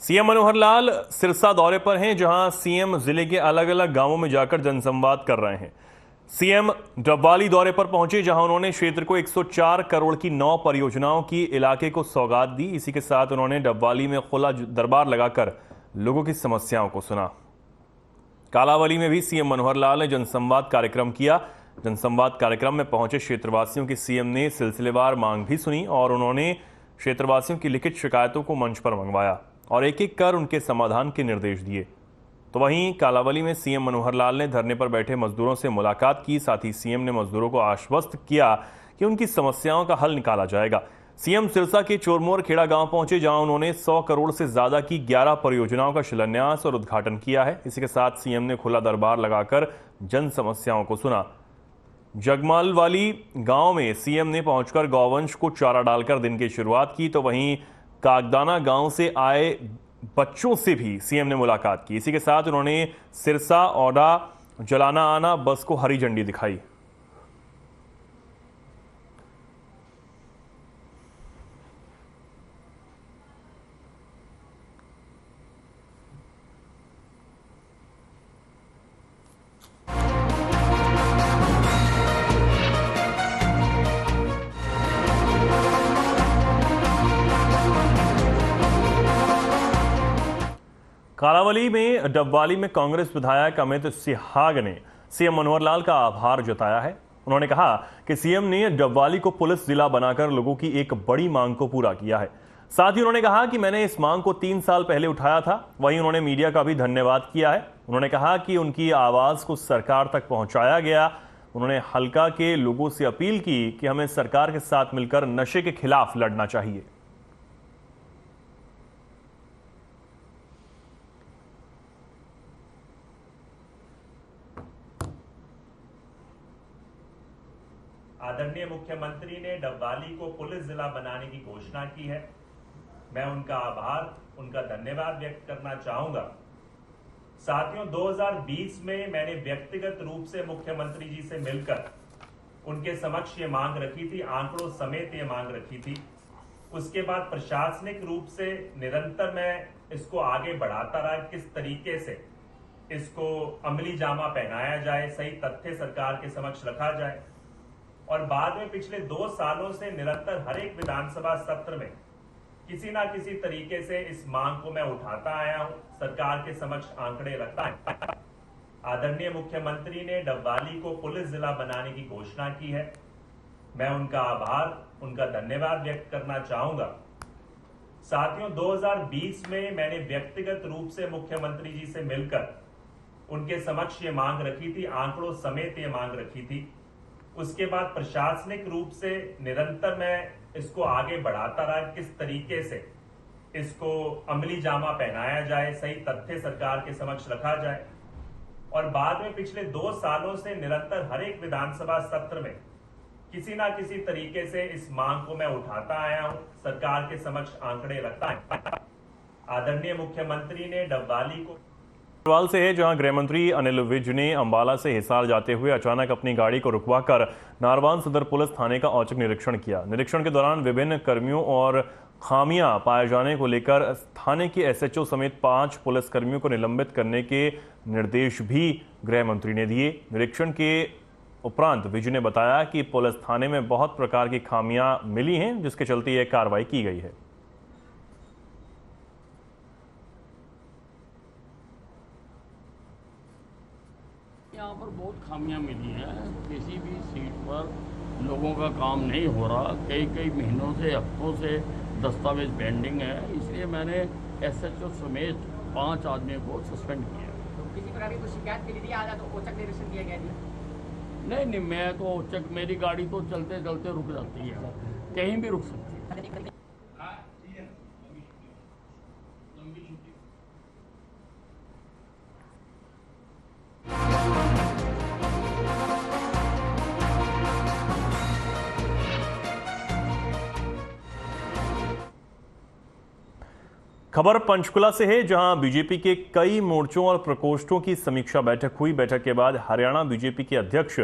CM Manohar Lal Sirsa दौरे पर हैं, जहां सीएम जिले के अलग अलग गांवों में जाकर जनसंवाद कर रहे हैं। सीएम डबवाली दौरे पर पहुंचे, जहां उन्होंने क्षेत्र को 104 करोड़ की 9 परियोजनाओं की इलाके को सौगात दी। इसी के साथ उन्होंने डबवाली में खुला दरबार लगाकर लोगों की समस्याओं को सुना। कालावली में भी सीएम मनोहर लाल ने जनसंवाद कार्यक्रम किया। जनसंवाद कार्यक्रम में पहुंचे क्षेत्रवासियों की सीएम ने सिलसिलेवार मांग भी सुनी और उन्होंने क्षेत्रवासियों की लिखित शिकायतों को मंच पर मंगवाया और एक एक कर उनके समाधान के निर्देश दिए। तो वहीं कालावली में सीएम मनोहर लाल ने धरने पर बैठे मजदूरों से मुलाकात की। साथ ही सीएम ने मजदूरों को आश्वस्त किया कि उनकी समस्याओं का हल निकाला जाएगा। सीएम सिरसा के चोरमोर खेड़ा गांव पहुंचे, जहां उन्होंने 100 करोड़ से ज्यादा की 11 परियोजनाओं का शिलान्यास और उद्घाटन किया है। इसी के साथ सीएम ने खुला दरबार लगाकर जन समस्याओं को सुना। जगमालवाली गांव में सीएम ने पहुंचकर गौवंश को चारा डालकर दिन की शुरुआत की। तो वहीं कागदाना गांव से आए बच्चों से भी सीएम ने मुलाकात की। इसी के साथ उन्होंने सिरसा औडा जलाना आना बस को हरी झंडी दिखाई। कालावली में डबवाली में कांग्रेस विधायक अमित सिहाग ने सीएम मनोहर लाल का आभार जताया है। उन्होंने कहा कि सीएम ने डबवाली को पुलिस जिला बनाकर लोगों की एक बड़ी मांग को पूरा किया है। साथ ही उन्होंने कहा कि मैंने इस मांग को 3 साल पहले उठाया था। वहीं उन्होंने मीडिया का भी धन्यवाद किया है। उन्होंने कहा कि उनकी आवाज को सरकार तक पहुंचाया गया। उन्होंने हल्का के लोगों से अपील की कि हमें सरकार के साथ मिलकर नशे के खिलाफ लड़ना चाहिए। आदरणीय मुख्यमंत्री ने डबवाली को पुलिस जिला बनाने की घोषणा की है। मैं उनका आभार, उनका धन्यवाद व्यक्त करना चाहूंगा। साथियों, 2020 में मैंने व्यक्तिगत रूप से मुख्यमंत्री जी से मिलकर उनके समक्ष ये मांग रखी थी, आंकड़ों समेत ये मांग रखी थी। उसके बाद प्रशासनिक रूप से निरंतर मैं इसको आगे बढ़ाता रहा, किस तरीके से इसको अमली जामा पहनाया जाए, सही तथ्य सरकार के समक्ष रखा जाए। और बाद में पिछले 2 सालों से निरंतर हर एक विधानसभा सत्र में किसी ना किसी तरीके से इस मांग को मैं उठाता आया हूं, सरकार के समक्ष आंकड़े रखता है। आदरणीय मुख्यमंत्री ने डबवाली को पुलिस जिला बनाने की घोषणा की है। मैं उनका आभार, उनका धन्यवाद व्यक्त करना चाहूंगा। साथियों, 2020 में मैंने व्यक्तिगत रूप से मुख्यमंत्री जी से मिलकर उनके समक्ष ये मांग रखी थी, आंकड़ों समेत ये मांग रखी थी। उसके बाद प्रशासनिक रूप से निरंतर मैं इसको आगे बढ़ाता रहा, किस तरीके से इसको अमली जामा पहनाया जाए, सही तथ्य सरकार के समक्ष रखा जाए। और बाद में पिछले 2 सालों से निरंतर हर एक विधानसभा सत्र में किसी ना किसी तरीके से इस मांग को मैं उठाता आया हूं, सरकार के समक्ष आंकड़े रखता है। आदरणीय मुख्यमंत्री ने डबवाली को से है, जहां गृह मंत्री अनिल विज ने अंबाला से हिसार जाते हुए अचानक अपनी गाड़ी को रुकवाकर नारवान सदर पुलिस थाने का औचक निरीक्षण किया। निरीक्षण के दौरान विभिन्न कर्मियों और खामियां पाए जाने को लेकर थाने के एसएचओ समेत 5 पुलिसकर्मियों को निलंबित करने के निर्देश भी गृह मंत्री ने दिए। निरीक्षण के उपरांत विज ने बताया कि पुलिस थाने में बहुत प्रकार की खामियां मिली हैं, जिसके चलते यह कार्रवाई की गई है। यहाँ पर बहुत खामियां मिली हैं। किसी भी सीट पर लोगों का काम नहीं हो रहा, कई महीनों से, हफ्तों से दस्तावेज पेंडिंग है। इसलिए मैंने एसएचओ समेत 5 आदमियों को सस्पेंड किया। तो किसी प्रकार की कोई शिकायत के लिए आया तो औचक निरीक्षण किया गया? नहीं, मैं तो औचक, मेरी गाड़ी तो चलते चलते रुक जाती है, कहीं भी रुक सकती है। खबर पंचकुला से है, जहां बीजेपी के कई मोर्चों और प्रकोष्ठों की समीक्षा बैठक हुई। बैठक के बाद हरियाणा बीजेपी के अध्यक्ष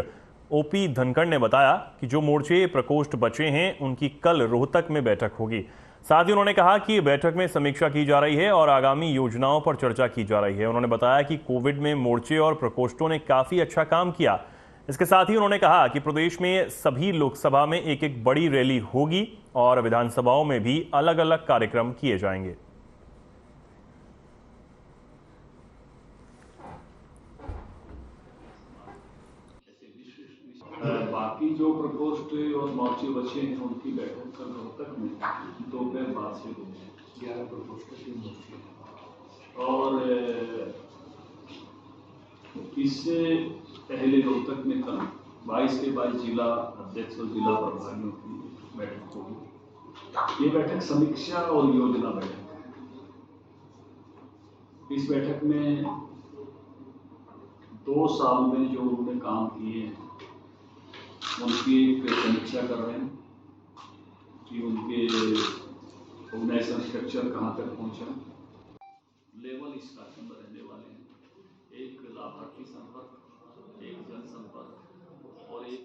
ओपी धनखड़ ने बताया कि जो मोर्चे प्रकोष्ठ बचे हैं उनकी कल रोहतक में बैठक होगी। साथ ही उन्होंने कहा कि बैठक में समीक्षा की जा रही है और आगामी योजनाओं पर चर्चा की जा रही है। उन्होंने बताया कि कोविड में मोर्चे और प्रकोष्ठों ने काफी अच्छा काम किया। इसके साथ ही उन्होंने कहा कि प्रदेश में सभी लोकसभा में एक एक बड़ी रैली होगी और विधानसभाओं में भी अलग अलग कार्यक्रम किए जाएंगे। बाकी जो प्रकोष्ठ और मोर्चे बचे हैं उनकी बैठक कल रोहतक में दोपहर बाद से होगी। 11 प्रकोष्ठ के मोर्चे और इससे पहले रोहतक में कल 22 के 22 जिला अध्यक्ष और जिला प्रभारियों की बैठक होगी। ये बैठक समीक्षा और योजना बैठक है। इस बैठक में 2 साल में जो उन्होंने काम किए हैं उनकी एक समीक्षा कर रहे हैं कि उनके ऑर्गेनाइजेशन स्ट्रक्चर कहाँ तक पहुँचा, लेवल इस कार्यक्रम में रहने वाले हैं। एक लाभार्थी संपर्क, एक जनसंपर्क और एक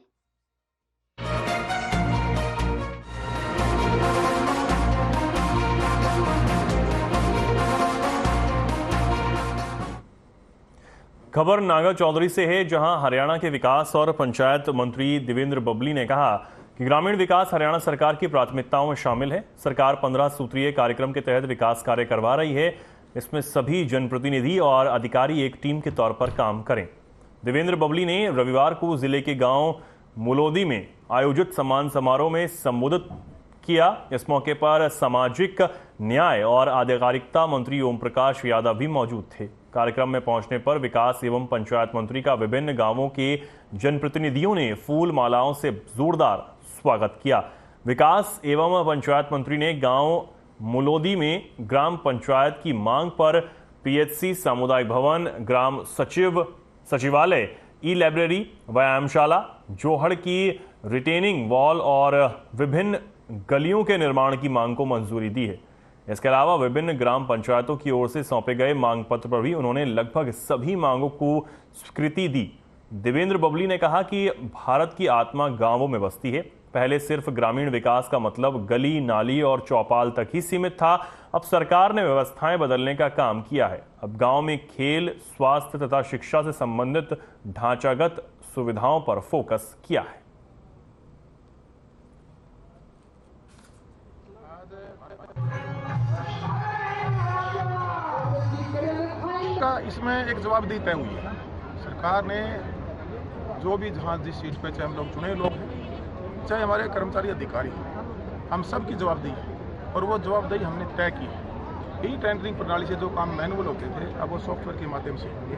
खबर नागर चौधरी से है, जहां हरियाणा के विकास और पंचायत मंत्री देवेंद्र बबली ने कहा कि ग्रामीण विकास हरियाणा सरकार की प्राथमिकताओं में शामिल है। सरकार 15 सूत्रीय कार्यक्रम के तहत विकास कार्य करवा रही है। इसमें सभी जनप्रतिनिधि और अधिकारी एक टीम के तौर पर काम करें। देवेंद्र बबली ने रविवार को जिले के गांव मुलोदी में आयोजित सम्मान समारोह में संबोधित किया। इस मौके पर सामाजिक न्याय और आधिकारिकता मंत्री ओम प्रकाश यादव भी मौजूद थे। कार्यक्रम में पहुंचने पर विकास एवं पंचायत मंत्री का विभिन्न गांवों के जनप्रतिनिधियों ने फूल मालाओं से जोरदार स्वागत किया। विकास एवं पंचायत मंत्री ने गांव मुलोदी में ग्राम पंचायत की मांग पर पीएचसी, सामुदायिक भवन, ग्राम सचिवालय, ई लाइब्रेरी, व्यायामशाला, जोहड़ की रिटेनिंग वॉल और विभिन्न गलियों के निर्माण की मांग को मंजूरी दी है। इसके अलावा विभिन्न ग्राम पंचायतों की ओर से सौंपे गए मांग पत्र पर भी उन्होंने लगभग सभी मांगों को स्वीकृति दी। देवेंद्र बबली ने कहा कि भारत की आत्मा गांवों में बसती है। पहले सिर्फ ग्रामीण विकास का मतलब गली, नाली और चौपाल तक ही सीमित था। अब सरकार ने व्यवस्थाएं बदलने का काम किया है। अब गांव में खेल, स्वास्थ्य तथा शिक्षा से संबंधित ढांचागत सुविधाओं पर फोकस किया है। इसमें एक जवाबदेही तय हुई है। सरकार ने जो भी जहाँ जिस सीट पे, चाहे हम लोग चुने लोग हैं, चाहे हमारे कर्मचारी अधिकारी हैं, हम सब की जवाबदेही है और वो जवाबदेही हमने तय की है। ई टेंडरिंग प्रणाली से जो काम मैनुअल होते थे अब वो सॉफ्टवेयर के माध्यम से होंगे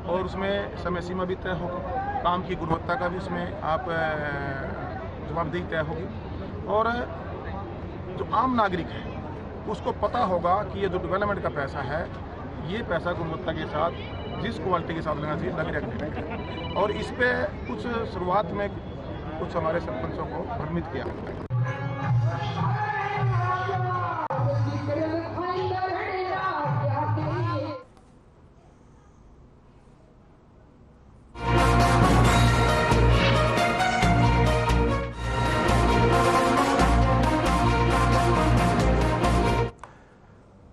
और उसमें समय सीमा भी तय होगी। काम की गुणवत्ता का भी उसमें आप जवाबदेही तय होगी और जो आम नागरिक है उसको पता होगा कि ये जो डेवलपमेंट का पैसा है ये पैसा गुणवत्ता के साथ जिस क्वालिटी के साथ लेना चाहिए लग रहा। और इस पे कुछ शुरुआत में कुछ हमारे सरपंचों को भ्रमित किया।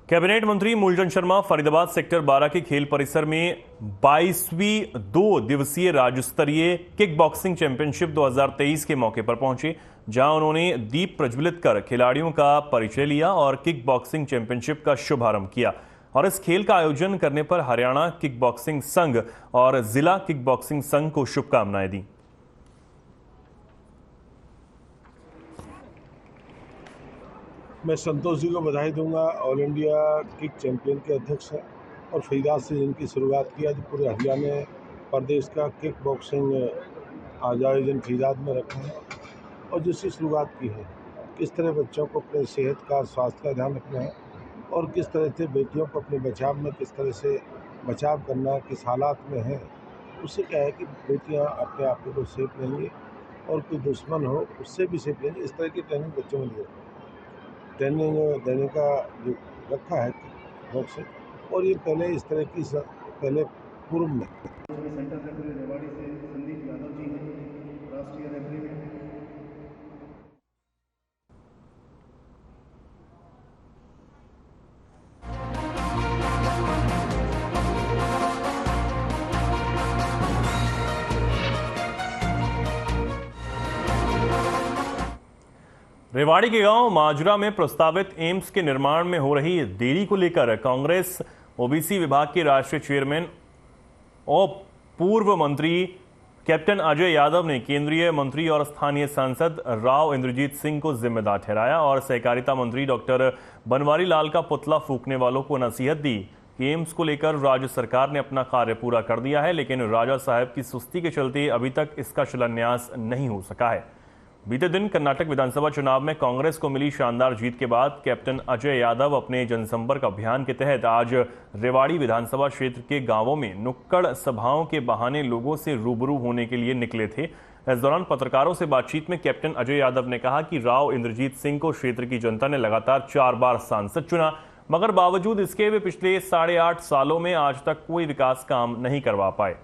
कैबिनेट मंत्री मूलचंद शर्मा फरीदाबाद सेक्टर 12 के खेल परिसर में 22वीं 2 दिवसीय राज्य स्तरीय किक बॉक्सिंग चैंपियनशिप 2023 के मौके पर पहुंचे, जहां उन्होंने दीप प्रज्वलित कर खिलाड़ियों का परिचय लिया और किक बॉक्सिंग चैंपियनशिप का शुभारंभ किया। और इस खेल का आयोजन करने पर हरियाणा किक बॉक्सिंग संघ और जिला किक बॉक्सिंग संघ को शुभकामनाएं दी। मैं संतोष जी को बधाई दूंगा। ऑल इंडिया किक चैंपियन के अध्यक्ष हैं और फरीदाबाद से जिनकी शुरुआत किया, जो पूरे हरियाणा प्रदेश का किक बॉक्सिंग आज आयोजन फरीदाबाद में रखा है और जिसकी शुरुआत की है। किस तरह बच्चों को अपने सेहत का, स्वास्थ्य का ध्यान रखना है और किस तरह से बेटियों को अपने बचाव में किस तरह से बचाव करना, किस हालात में है, उससे क्या है कि बेटियाँ अपने आप को सेफ रहेंगी और कोई दुश्मन हो उससे भी सेफ रहेंगे। इस तरह की ट्रेनिंग बच्चों में दी ट्रेनिंग देने का जो रखा है बॉक्सिंग, और ये पहले इस तरह की पहले पूर्व में सेंटर सेक्रेटरी रेवाड़ी से संदीप यादव जी हैं अंतर्राष्ट्रीय रेफरी में। रेवाड़ी के गांव माजरा में प्रस्तावित एम्स के निर्माण में हो रही देरी को लेकर कांग्रेस ओबीसी विभाग के राष्ट्रीय चेयरमैन और पूर्व मंत्री कैप्टन अजय यादव ने केंद्रीय मंत्री और स्थानीय सांसद राव इंद्रजीत सिंह को जिम्मेदार ठहराया और सहकारिता मंत्री डॉक्टर बनवारी लाल का पुतला फूंकने वालों को नसीहत दी कि एम्स को लेकर राज्य सरकार ने अपना कार्य पूरा कर दिया है, लेकिन राजा साहब की सुस्ती के चलते अभी तक इसका शिलान्यास नहीं हो सका है। बीते दिन कर्नाटक विधानसभा चुनाव में कांग्रेस को मिली शानदार जीत के बाद कैप्टन अजय यादव अपने जनसंपर्क अभियान के तहत आज रेवाड़ी विधानसभा क्षेत्र के गांवों में नुक्कड़ सभाओं के बहाने लोगों से रूबरू होने के लिए निकले थे। इस दौरान पत्रकारों से बातचीत में कैप्टन अजय यादव ने कहा कि राव इंद्रजीत सिंह को क्षेत्र की जनता ने लगातार 4 बार सांसद चुना, मगर बावजूद इसके वे पिछले 8.5 सालों में आज तक कोई विकास काम नहीं करवा पाए।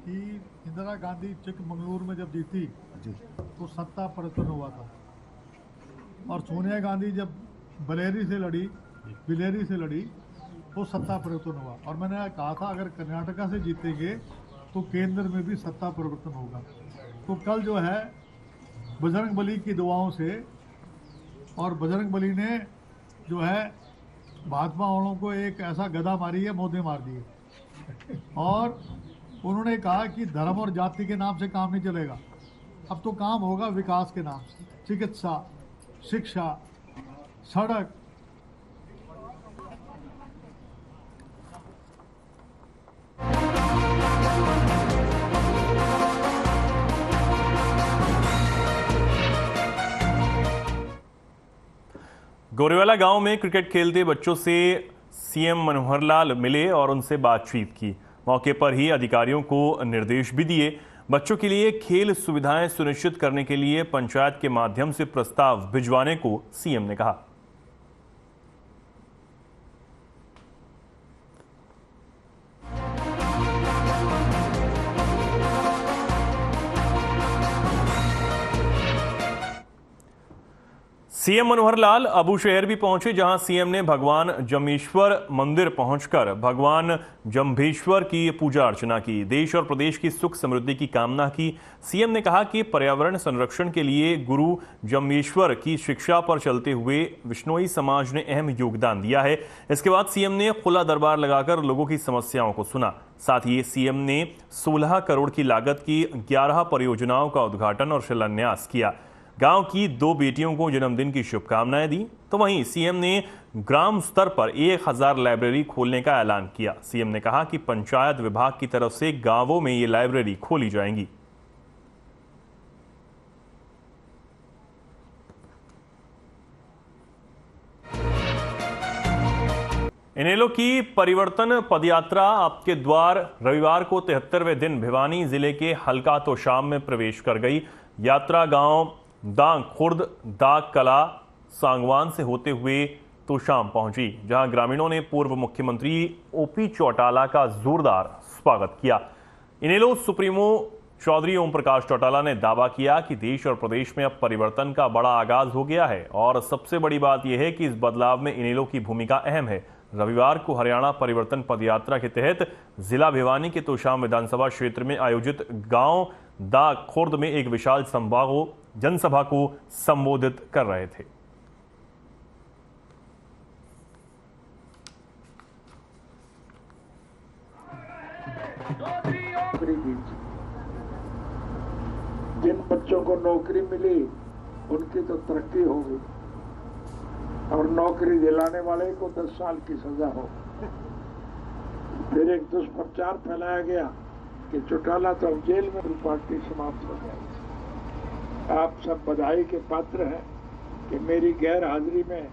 कि इंदिरा गांधी चिकमंगलुरु में जब जीती तो सत्ता परिवर्तन हुआ था, और सोनिया गांधी जब बिलेरी से लड़ी तो सत्ता परिवर्तन हुआ। और मैंने कहा था अगर कर्नाटका से जीतेंगे तो केंद्र में भी सत्ता परिवर्तन होगा। तो कल जो है बजरंग बली की दुआओं से, और बजरंग बली ने जो है भाजपा वालों को एक ऐसा गदा मारी है, मोदे मार दिए। और उन्होंने कहा कि धर्म और जाति के नाम से काम नहीं चलेगा, अब तो काम होगा विकास के नाम से, चिकित्सा, शिक्षा, सड़क। गोरेवाला गांव में क्रिकेट खेलते बच्चों से सीएम मनोहर लाल मिले और उनसे बातचीत की। मौके पर ही अधिकारियों को निर्देश भी दिए। बच्चों के लिए खेल सुविधाएं सुनिश्चित करने के लिए पंचायत के माध्यम से प्रस्ताव भिजवाने को सीएम ने कहा। सीएम मनोहर लाल अबूशहर भी पहुंचे, जहां सीएम ने भगवान जम्भेश्वर मंदिर पहुंचकर भगवान जम्भेश्वर की पूजा अर्चना की, देश और प्रदेश की सुख समृद्धि की कामना की। सीएम ने कहा कि पर्यावरण संरक्षण के लिए गुरु जम्भेश्वर की शिक्षा पर चलते हुए विश्नोई समाज ने अहम योगदान दिया है। इसके बाद सीएम ने खुला दरबार लगाकर लोगों की समस्याओं को सुना। साथ ही सीएम ने 16 करोड़ की लागत की 11 परियोजनाओं का उद्घाटन और शिलान्यास किया। गांव की 2 बेटियों को जन्मदिन की शुभकामनाएं दी। तो वहीं सीएम ने ग्राम स्तर पर 1000 लाइब्रेरी खोलने का ऐलान किया। सीएम ने कहा कि पंचायत विभाग की तरफ से गांवों में ये लाइब्रेरी खोली जाएंगी। इनेलो की परिवर्तन पदयात्रा आपके द्वार रविवार को 73वें दिन भिवानी जिले के हल्का तोशाम में प्रवेश कर गई। यात्रा गांव दांग खुर्द, दाग कला, सांगवान से होते हुए तोशाम पहुंची, जहां ग्रामीणों ने पूर्व मुख्यमंत्री ओपी चौटाला का जोरदार स्वागत किया। इनेलो सुप्रीमो चौधरी ओम प्रकाश चौटाला ने दावा किया कि देश और प्रदेश में अब परिवर्तन का बड़ा आगाज हो गया है और सबसे बड़ी बात यह है कि इस बदलाव में इनेलो की भूमिका अहम है। रविवार को हरियाणा परिवर्तन पदयात्रा के तहत जिला भिवानी के तोशाम विधानसभा क्षेत्र में आयोजित गांव दाग खुर्द में एक विशाल जनसभा को संबोधित कर रहे थे। जिन बच्चों को नौकरी मिली उनकी तो तरक्की होगी, और नौकरी दिलाने वाले को 10 साल की सजा हो। फिर एक दुष्प्रचार फैलाया गया कि चौटाला तो जेल में पार्टी समाप्त हो जाएगी। आप सब बधाई के पात्र हैं कि मेरी गैर हाजिरी में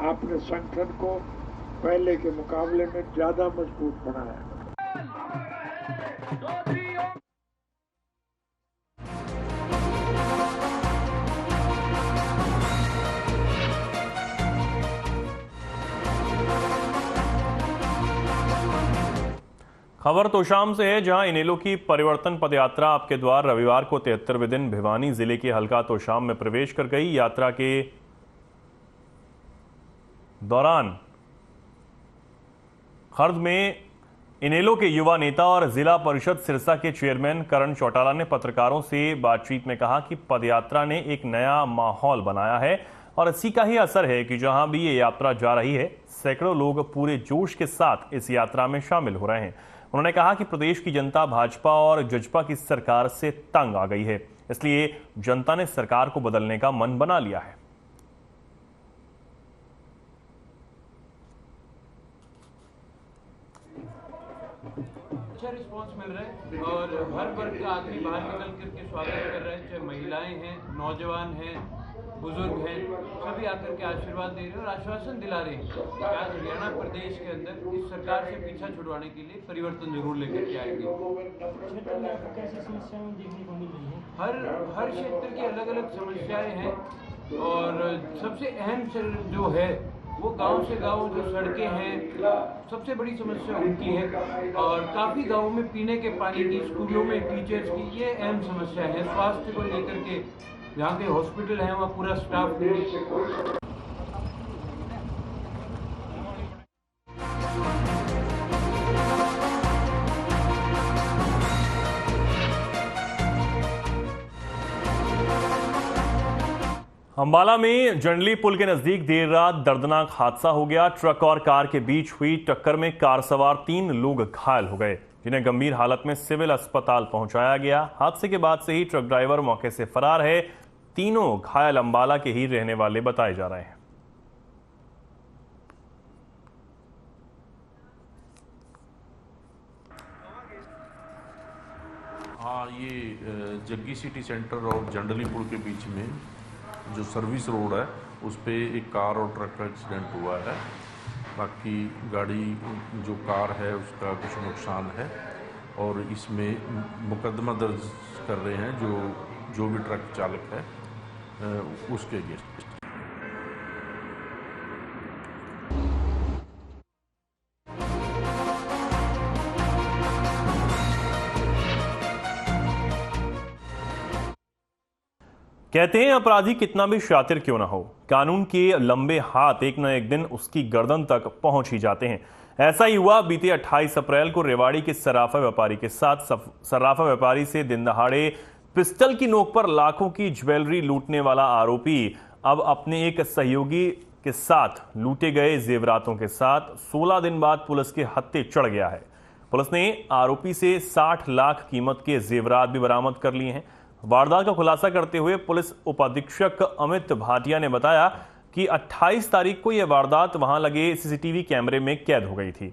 आपने संगठन को पहले के मुकाबले में ज्यादा मजबूत बना है। खबर तोशाम से है, जहां इनेलो की परिवर्तन पदयात्रा आपके द्वार रविवार को 73वें दिन भिवानी जिले के हल्का तोशाम में प्रवेश कर गई। यात्रा के दौरान खर्द में इनेलो के युवा नेता और जिला परिषद सिरसा के चेयरमैन करण चौटाला ने पत्रकारों से बातचीत में कहा कि पदयात्रा ने एक नया माहौल बनाया है और इसी का ही असर है कि जहां भी ये यात्रा जा रही है, सैकड़ों लोग पूरे जोश के साथ इस यात्रा में शामिल हो रहे हैं। उन्होंने कहा कि प्रदेश की जनता भाजपा और जजपा की सरकार से तंग आ गई है, इसलिए जनता ने सरकार को बदलने का मन बना लिया है। अच्छा रिस्पांस मिल रहा है और हर वर्ग का आदमी बाहर निकल करके स्वागत कर रहे हैं, चाहे महिलाएं हैं, नौजवान हैं, बुजुर्ग हैं, सभी आकर के आशीर्वाद दे रहे हैं और आश्वासन दिला रहे हैं कि आज हरियाणा प्रदेश के अंदर इस सरकार से पीछा छुड़वाने के लिए परिवर्तन जरूर लेकर के आएंगे। हर क्षेत्र की अलग अलग समस्याएं हैं और सबसे अहम जो है वो गांव से गांव जो सड़कें हैं, सबसे बड़ी समस्या उनकी है और काफ़ी गांवों में पीने के पानी की, स्कूलों में टीचर्स की ये अहम समस्या है। स्वास्थ्य को लेकर के जहाँ के हॉस्पिटल हैं वहाँ पूरा स्टाफ नहीं। अंबाला में जंडली पुल के नजदीक देर रात दर्दनाक हादसा हो गया। ट्रक और कार के बीच हुई टक्कर में कार सवार 3 लोग घायल हो गए, जिन्हें गंभीर हालत में सिविल अस्पताल पहुंचाया गया। हादसे के बाद से ही ट्रक ड्राइवर मौके से फरार है। तीनों घायल अंबाला के ही रहने वाले बताए जा रहे हैं। हाँ, ये जग्गी सिटी सेंटर और जंडली पुल के बीच में जो सर्विस रोड है उस पे एक कार और ट्रक का एक्सीडेंट हुआ है। बाकी गाड़ी जो कार है उसका कुछ नुकसान है और इसमें मुकदमा दर्ज कर रहे हैं जो भी ट्रक चालक है उसके अगेंस्ट। कहते हैं अपराधी कितना भी शातिर क्यों ना हो, कानून के लंबे हाथ एक न एक दिन उसकी गर्दन तक पहुंच ही जाते हैं। ऐसा ही हुआ बीते 28 अप्रैल को रेवाड़ी के सराफा व्यापारी के साथ। सराफा व्यापारी से दिन दहाड़े पिस्टल की नोक पर लाखों की ज्वेलरी लूटने वाला आरोपी अब अपने एक सहयोगी के साथ लूटे गए जेवरातों के साथ 16 दिन बाद पुलिस के हत्थे चढ़ गया है। पुलिस ने आरोपी से 60 लाख कीमत के जेवरात भी बरामद कर लिए हैं। वारदात का खुलासा करते हुए पुलिस उपाधीक्षक अमित भाटिया ने बताया कि 28 तारीख को यह वारदात वहां लगे सीसीटीवी कैमरे में कैद हो गई थी।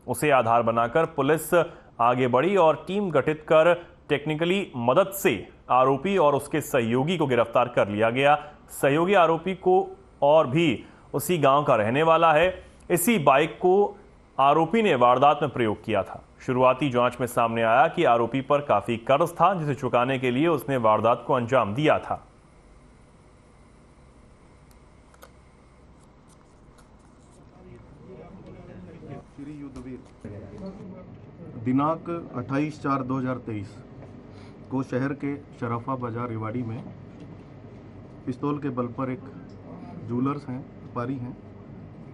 उसे आधार बनाकर पुलिस आगे बढ़ी और टीम गठित कर टेक्निकली मदद से आरोपी और उसके सहयोगी को गिरफ्तार कर लिया गया। सहयोगी आरोपी को और भी उसी गांव का रहने वाला है। इसी बाइक को आरोपी ने वारदात में प्रयोग किया था। शुरुआती जांच में सामने आया कि आरोपी पर काफी कर्ज था, जिसे चुकाने के लिए उसने वारदात को अंजाम दिया था। श्री युद्धवीर दिनांक 28/4/2023 को शहर के शराफा बाजार रेवाड़ी में पिस्तौल के बल पर एक जूलर्स हैं, व्यापारी हैं,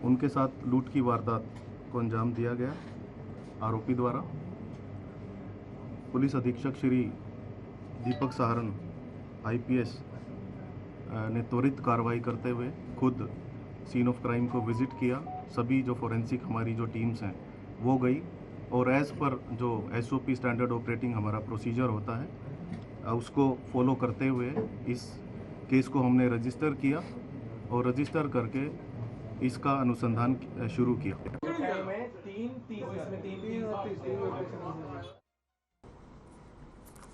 उनके साथ लूट की वारदात को अंजाम दिया गया आरोपी द्वारा। पुलिस अधीक्षक श्री दीपक सहारन IPS ने त्वरित कार्रवाई करते हुए खुद सीन ऑफ क्राइम को विजिट किया। सभी जो फोरेंसिक हमारी जो टीम्स हैं वो गई और एज़ पर जो SOP स्टैंडर्ड ऑपरेटिंग हमारा प्रोसीजर होता है उसको फॉलो करते हुए इस केस को हमने रजिस्टर किया और रजिस्टर करके इसका अनुसंधान शुरू किया।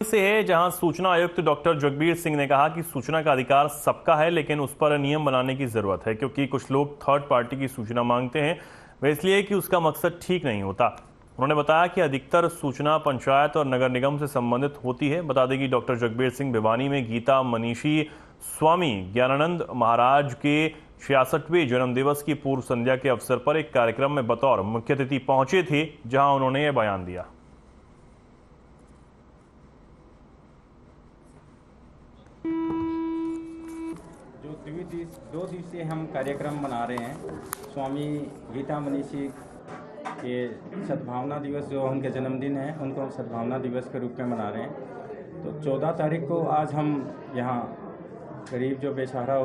से है जहां सूचना आयुक्त डॉक्टर जगबीर सिंह ने कहा कि सूचना का अधिकार सबका है, लेकिन उस पर नियम बनाने की जरूरत है, क्योंकि कुछ लोग थर्ड पार्टी की सूचना मांगते हैं। वह इसलिए कि उसका मकसद ठीक नहीं होता। उन्होंने बताया कि अधिकतर सूचना पंचायत और नगर निगम से संबंधित होती है। बता दें कि डॉक्टर जगबीर सिंह भिवानी में गीता मनीषी स्वामी ज्ञानानंद महाराज के 66वें जन्मदिवस की पूर्व संध्या के अवसर पर एक कार्यक्रम में बतौर मुख्य अतिथि पहुंचे थे, जहां उन्होंने यह बयान दिया। दो दिवसीय हम कार्यक्रम मना रहे हैं। स्वामी गीता मनीषी के सद्भावना दिवस, जो उनके जन्मदिन है, उनको सद्भावना दिवस के रूप में मना रहे हैं। तो 14 तारीख को आज हम यहाँ गरीब जो बेसहारा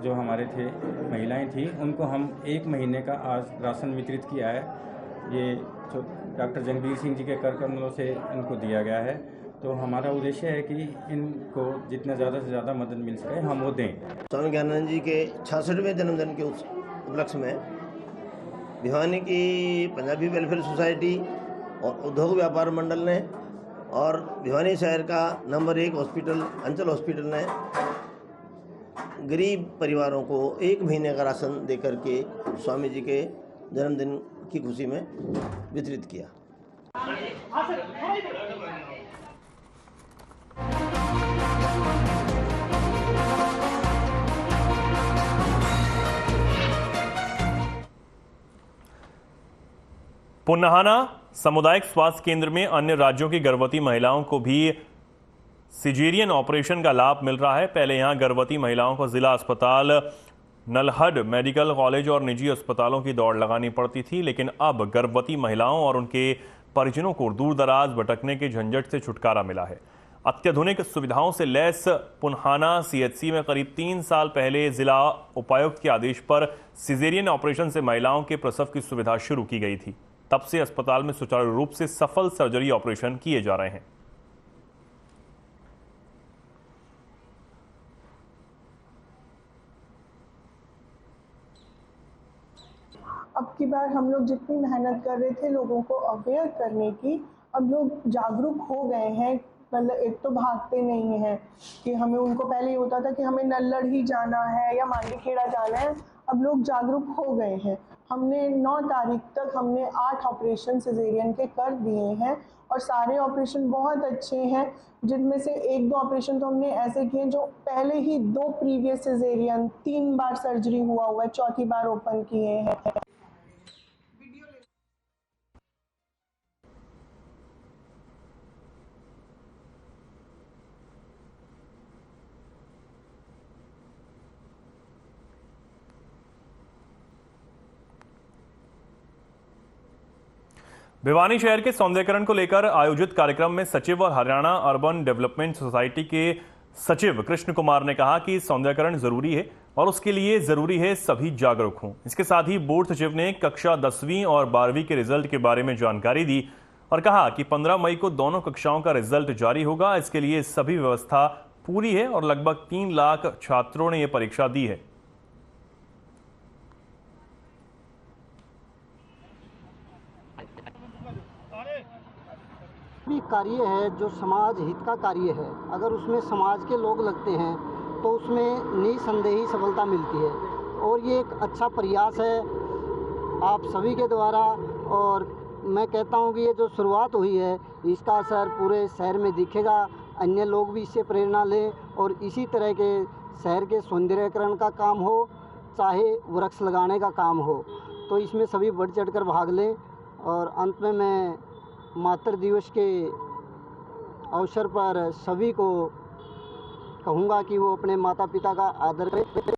जो हमारे थे महिलाएं थी, उनको हम 1 महीने का आज राशन वितरित किया है। ये डॉक्टर जगबीर सिंह जी के कर कमलों से इनको दिया गया है। तो हमारा उद्देश्य है कि इनको जितना ज़्यादा से ज़्यादा मदद मिल सके हम वो दें। स्वामी ज्ञानानंद जी के 66वें जन्मदिन के उपलक्ष्य में भिवानी की पंजाबी वेलफेयर सोसाइटी और उद्योग व्यापार मंडल ने और भिवानी शहर का नंबर 1 हॉस्पिटल अंचल हॉस्पिटल ने गरीब परिवारों को 1 महीने का राशन देकर के स्वामी जी के जन्मदिन की खुशी में वितरित किया। पुन्नाहाना सामुदायिक स्वास्थ्य केंद्र में अन्य राज्यों की गर्भवती महिलाओं को भी सिजेरियन ऑपरेशन का लाभ मिल रहा है। पहले यहां गर्भवती महिलाओं को जिला अस्पताल, नलहड मेडिकल कॉलेज और निजी अस्पतालों की दौड़ लगानी पड़ती थी, लेकिन अब गर्भवती महिलाओं और उनके परिजनों को दूर दराज भटकने के झंझट से छुटकारा मिला है। अत्याधुनिक सुविधाओं से लैस पुन्नाहाना सीएचसी में करीब 3 साल पहले जिला उपायुक्त के आदेश पर सिजेरियन ऑपरेशन से महिलाओं के प्रसव की सुविधा शुरू की गई थी। तब से अस्पताल में सुचारू रूप से सफल सर्जरी ऑपरेशन किए जा रहे हैं। अब की बार हम लोग जितनी मेहनत कर रहे थे लोगों को अवेयर करने की, अब लोग जागरूक हो गए हैं। मतलब एक तो भागते नहीं हैं कि हमें, उनको पहले ये होता था कि हमें नल्लड़ ही जाना है या मांडीखेड़ा जाना है। अब लोग जागरूक हो गए हैं। हमने 9 तारीख तक हमने 8 ऑपरेशन सिजेरियन के कर दिए हैं और सारे ऑपरेशन बहुत अच्छे हैं, जिनमें से 1-2 ऑपरेशन तो हमने ऐसे किए जो पहले ही 2 प्रीवियस सिजेरियन 3 बार सर्जरी हुआ है, 4थी बार ओपन किए हैं। भिवानी शहर के सौंदर्यकरण को लेकर आयोजित कार्यक्रम में सचिव और हरियाणा अर्बन डेवलपमेंट सोसाइटी के सचिव कृष्ण कुमार ने कहा कि सौंदर्यकरण जरूरी है और उसके लिए जरूरी है सभी जागरूक हों। इसके साथ ही बोर्ड सचिव ने कक्षा 10वीं और 12वीं के रिजल्ट के बारे में जानकारी दी और कहा कि 15 मई को दोनों कक्षाओं का रिजल्ट जारी होगा। इसके लिए सभी व्यवस्था पूरी है और लगभग 3 लाख छात्रों ने यह परीक्षा दी है। कार्य है जो समाज हित का कार्य है, अगर उसमें समाज के लोग लगते हैं तो उसमें निसंदेही सफलता मिलती है और ये एक अच्छा प्रयास है आप सभी के द्वारा। और मैं कहता हूँ कि ये जो शुरुआत हुई है इसका असर पूरे शहर में दिखेगा, अन्य लोग भी इससे प्रेरणा लें और इसी तरह के शहर के सौंदर्यीकरण का काम हो चाहे वृक्ष लगाने का काम हो, तो इसमें सभी बढ़ चढ़कर भाग लें। और अंत में मैं मातृ दिवस के अवसर पर सभी को कहूँगा कि वो अपने माता पिता का आदर करें।